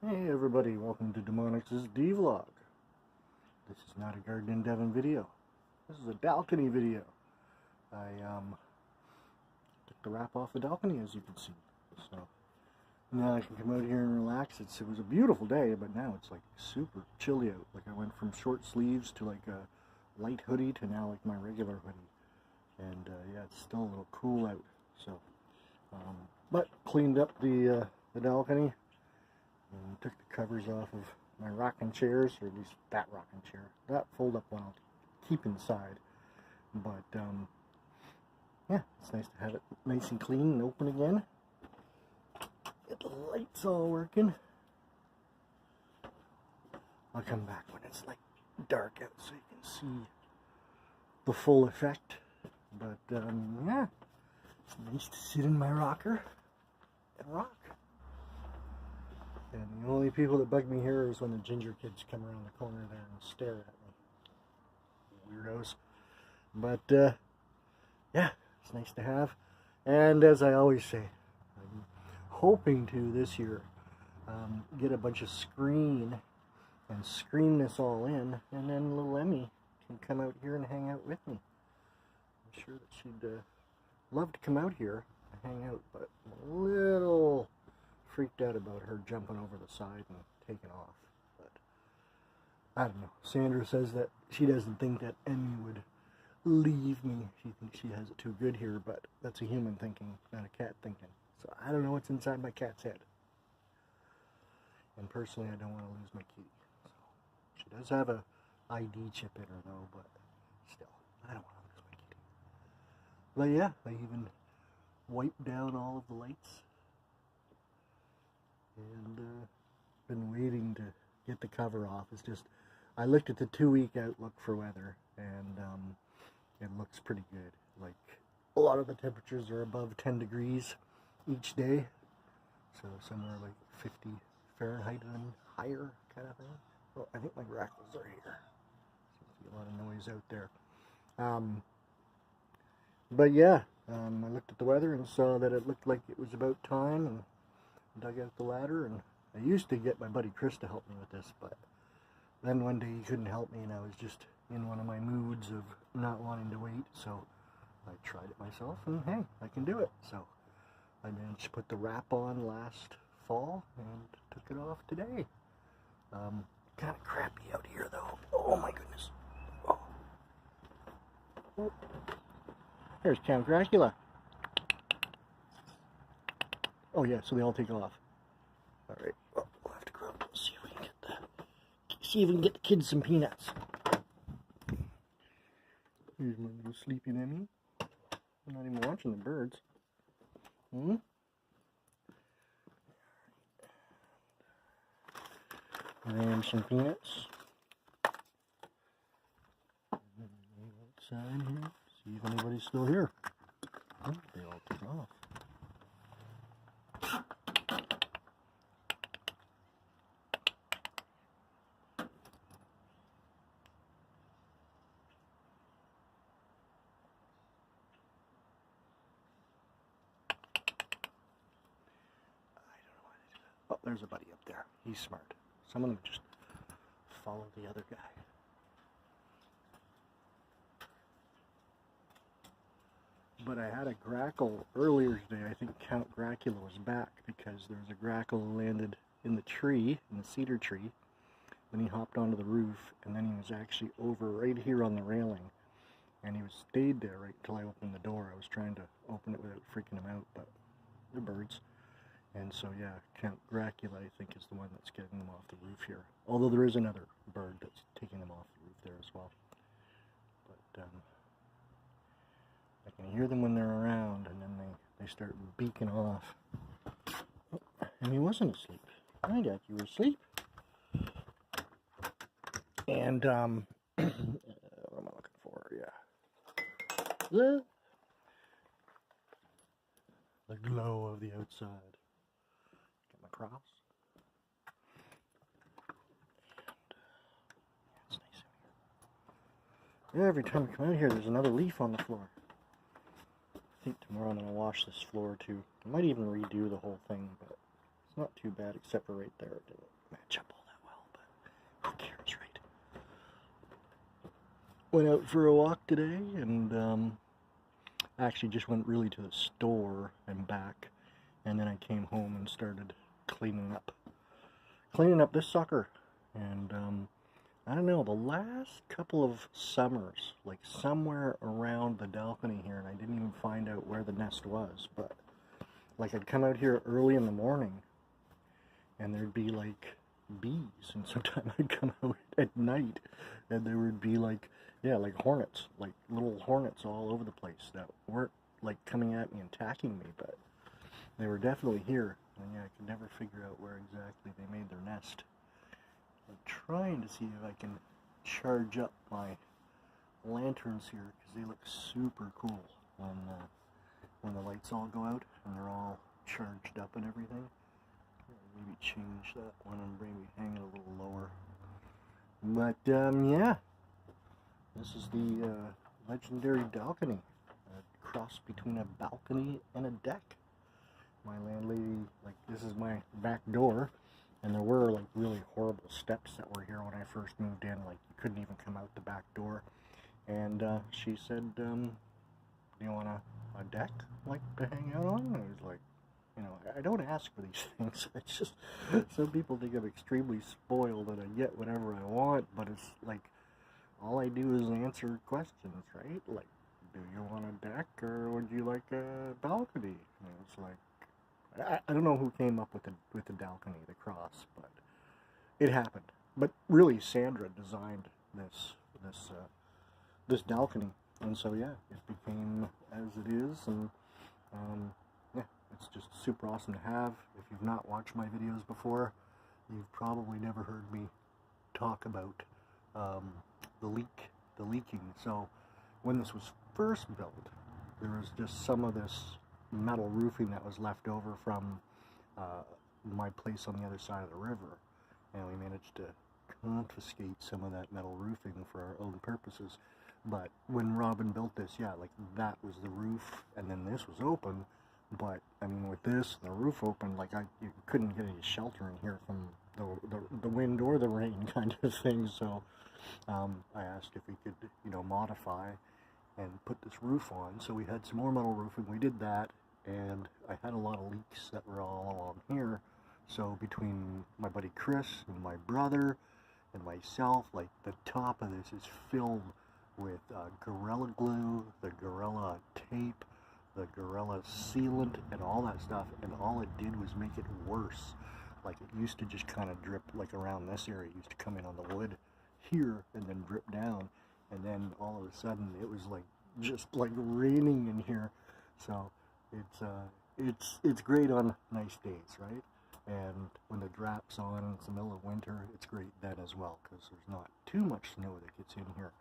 Hey everybody, welcome to Dmonix's DVlog. This is not a garden in Devon video. This is a Dalcony video. I took the wrap off the Dalcony, as you can see. So now I can come out here and relax. It was a beautiful day, but now it's like super chilly out. Like I went from short sleeves to like a light hoodie to now like my regular hoodie. And yeah, it's still a little cool out. So, but cleaned up the Dalcony. And took the covers off of my rocking chairs, or at least that rocking chair. That fold-up one I'll keep inside. But, yeah, it's nice to have it nice and clean and open again. Get the lights all working. I'll come back when it's, like, dark out so you can see the full effect. But, yeah, it's nice to sit in my rocker and rock. And the only people that bug me here is when the ginger kids come around the corner there and stare at me. Weirdos. But, yeah, it's nice to have. And as I always say, I'm hoping to this year get a bunch of screen and screen this all in, and then little Emmy can come out here and hang out with me. I'm sure that she'd love to come out here and hang out, but I'm a little freaked out about her jumping over the side and taking off. But I don't know. Sandra says that she doesn't think that Emmy would leave me. She thinks she has it too good here, but that's a human thinking, not a cat thinking. So I don't know what's inside my cat's head. And personally, I don't want to lose my kitty. So she does have a ID chip in her though, but still, I don't want to lose my kitty. But yeah, I even wiped down all of the lights. And been waiting to get the cover off. It's just, I looked at the 2-week outlook for weather, and it looks pretty good. Like, a lot of the temperatures are above 10 degrees each day, so somewhere like 50 Fahrenheit and higher kind of thing. Oh, I think my grackles are here. Seems to be a lot of noise out there. But yeah, I looked at the weather and saw that it looked like it was about time, and dug out the ladder. And I used to get my buddy Chris to help me with this, but then one day he couldn't help me, and I was just in one of my moods of not wanting to wait, so I tried it myself, and hey, I can do it. So I managed to put the wrap on last fall and took it off today. Kind of crappy out here though. Oh my goodness. Oh. Oh. There's Count Dracula. Oh yeah, so they all take off. All right, well, we'll have to go up and see if we can get the kids some peanuts. Here's my little sleepy Emmy. I'm not even watching the birds. And some peanuts. Outside here. See if anybody's still here. Oh, they all took off. Oh, there's a buddy up there. He's smart. Some of them just follow the other guy. But I had a grackle earlier today. I think Count Dracula was back because there was a grackle landed in the tree, in the cedar tree. Then he hopped onto the roof, and then he was actually over right here on the railing. And he stayed there right until I opened the door. I was trying to open it without freaking him out, but they're birds. And so, yeah, Count Dracula, I think, is the one that's getting them off the roof here. Although there is another bird that's taking them off the roof there as well. But I can hear them when they're around, and then they start beaking off. Oh, and he wasn't asleep. I got you were asleep. And, what am I looking for? Yeah. The glow of the outside. Cross. And it's nice in here. Yeah, every time we come out here, there's another leaf on the floor. I think tomorrow I'm going to wash this floor too. I might even redo the whole thing, but it's not too bad except for right there. went out for a walk today, and actually just went really to the store and back, and then I came home and started cleaning up this sucker. And I don't know, the last couple of summers, like somewhere around the Dalcony here, and I didn't even find out where the nest was, but like I'd come out here early in the morning and there'd be like bees, and sometimes I'd come out at night and there would be like, yeah, like hornets, like little hornets all over the place that weren't like coming at me and attacking me, but they were definitely here. And yeah, I could never figure out where exactly they made their nest. I'm trying to see if I can charge up my lanterns here, because they look super cool when the lights all go out and they're all charged up and everything. Maybe change that one and maybe hang it a little lower. But yeah, this is the legendary Dalcony, a cross between a balcony and a deck. My landlady, like, this is my back door, and there were like really horrible steps that were here when I first moved in. Like, you couldn't even come out the back door. And she said, do you want a deck, like, to hang out on? And I was like, you know, I don't ask for these things. It's just, some people think I'm extremely spoiled and I get whatever I want, but it's like, all I do is answer questions, right? Like, do you want a deck, or would you like a balcony? And it's like, I don't know who came up with the Dalcony, the cross, but it happened. But really, Sandra designed this Dalcony, and so yeah, it became as it is, and yeah, it's just super awesome to have. If you've not watched my videos before, you've probably never heard me talk about the leaking. So when this was first built, there was just some of this metal roofing that was left over from my place on the other side of the river, and we managed to confiscate some of that metal roofing for our own purposes. But when Robin built this, yeah, like, that was the roof, and then this was open. But I mean, with this, the roof open, like, you couldn't get any shelter in here from the wind or the rain, kind of thing. So I asked if we could, you know, modify and put this roof on. So we had some more metal roofing. We did that, and I had a lot of leaks that were all along here. So between my buddy Chris and my brother and myself, like, the top of this is filled with Gorilla Glue, the Gorilla Tape, the Gorilla Sealant, and all that stuff. And all it did was make it worse. Like, it used to just kind of drip, like, around this area. It used to come in on the wood here and then drip down. And then all of a sudden it was like just like raining in here. So it's great on nice days, right? And when the drap's on and it's the middle of winter, it's great then as well, because there's not too much snow that gets in here.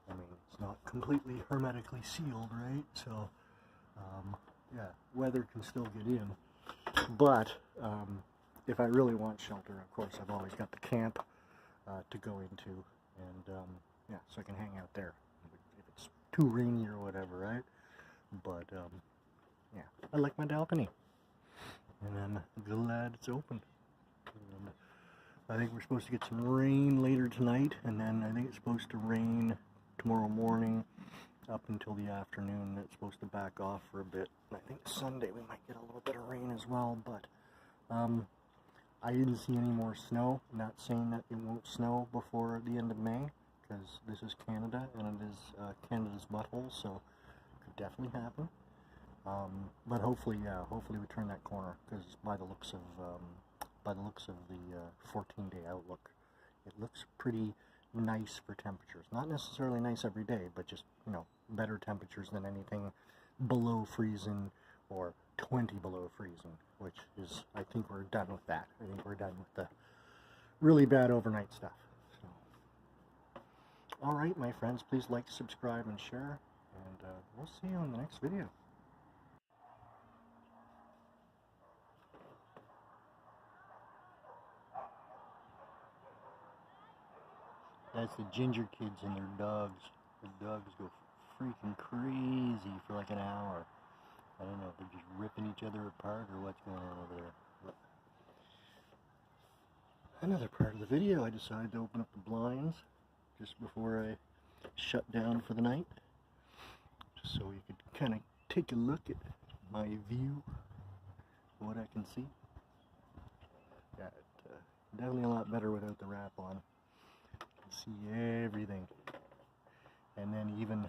I mean, it's not completely hermetically sealed, right? So yeah, weather can still get in. But if I really want shelter, of course, I've always got the camp to go into, and yeah, so I can hang out there if it's too rainy or whatever, right? But yeah, I like my Dalcony, and I'm glad it's open. And I think we're supposed to get some rain later tonight, and then I think it's supposed to rain tomorrow morning up until the afternoon. It's supposed to back off for a bit. And I think Sunday we might get a little bit of rain as well, but I didn't see any more snow. I'm not saying that it won't snow before the end of May, because this is Canada, and it is Canada's butthole, so it could definitely happen. But hopefully, yeah, hopefully we turn that corner, because by the looks of the 14-day outlook, it looks pretty nice for temperatures. Not necessarily nice every day, but just, you know, better temperatures than anything below freezing or 20 below freezing, which is, I think we're done with that. I think we're done with the really bad overnight stuff. So, alright, my friends, please like, subscribe, and share, and we'll see you in the next video. That's the ginger kids and their dogs. The dogs go freaking crazy for like an hour. I don't know if they're just ripping each other apart or what's going on over there. But another part of the video, I decided to open up the blinds just before I shut down for the night, just so you could kind of take a look at my view, what I can see. Yeah, definitely a lot better without the wrap on. You can see everything. And then even,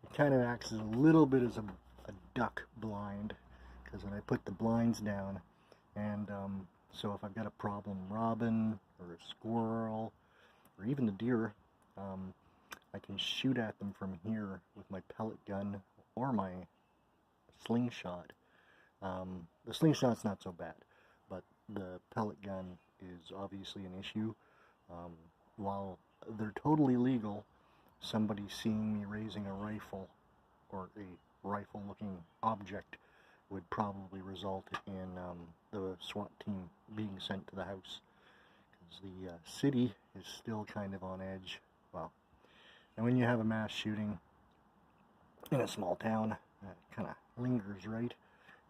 it kind of acts as a little bit as a duck blind, because when I put the blinds down, and so if I've got a problem robin, or a squirrel, or even the deer, I can shoot at them from here with my pellet gun or my slingshot. The slingshot's not so bad, but the pellet gun is obviously an issue. While they're totally legal, somebody seeing me raising a rifle, or a rifle-looking object, would probably result in the SWAT team being sent to the house, because the city is still kind of on edge. Well, and when you have a mass shooting in a small town, it kind of lingers, right?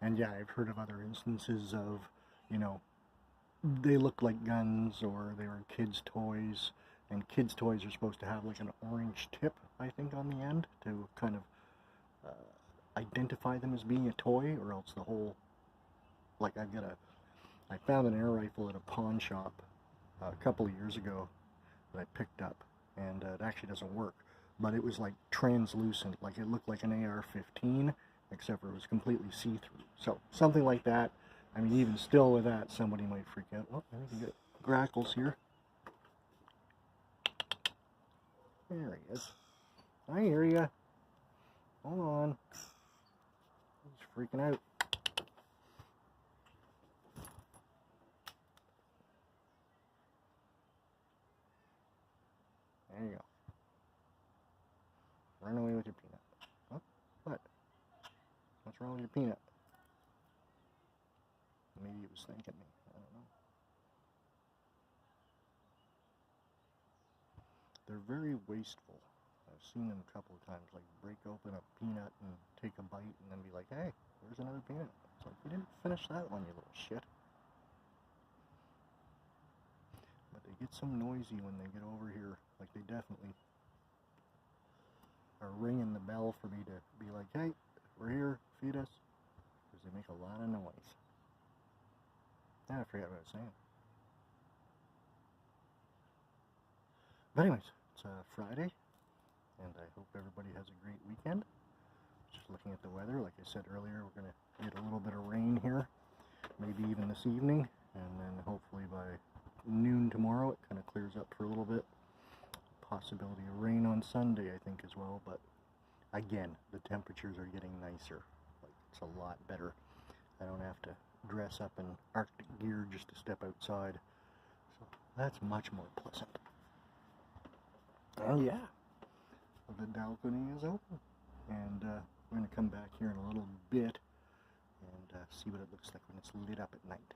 And yeah, I've heard of other instances of, you know, they look like guns, or they were kids' toys, and kids' toys are supposed to have like an orange tip, I think, on the end to kind of identify them as being a toy, or else the whole, like I found an air rifle at a pawn shop a couple of years ago that I picked up, and it actually doesn't work, but it was like translucent, like it looked like an AR-15, except for it was completely see-through. So something like that. I mean, even still with that, somebody might freak out. Oh, I think we get grackles here. There he is. I hear ya. Hold on. He's freaking out. There you go. Run away with your peanut. Huh? What? What's wrong with your peanut? Maybe it was thanking me. I don't know. They're very wasteful. I've seen them a couple of times, like break open a peanut and take a bite and then be like, hey, there's another peanut. It's like, you didn't finish that one, you little shit. But they get so noisy when they get over here. Like, they definitely are ringing the bell for me to be like, hey, we're here, feed us. Because they make a lot of noise. I forgot what I was saying. But anyways, it's Friday, and I hope everybody has a great weekend. Just looking at the weather, like I said earlier, we're going to get a little bit of rain here, maybe even this evening, and then hopefully by noon tomorrow it kind of clears up for a little bit. Possibility of rain on Sunday, I think, as well, but again, the temperatures are getting nicer. Like, it's a lot better. I don't have to dress up in Arctic gear just to step outside, so that's much more pleasant. Oh yeah, the Dalcony is open, and we're going to come back here in a little bit and see what it looks like when it's lit up at night.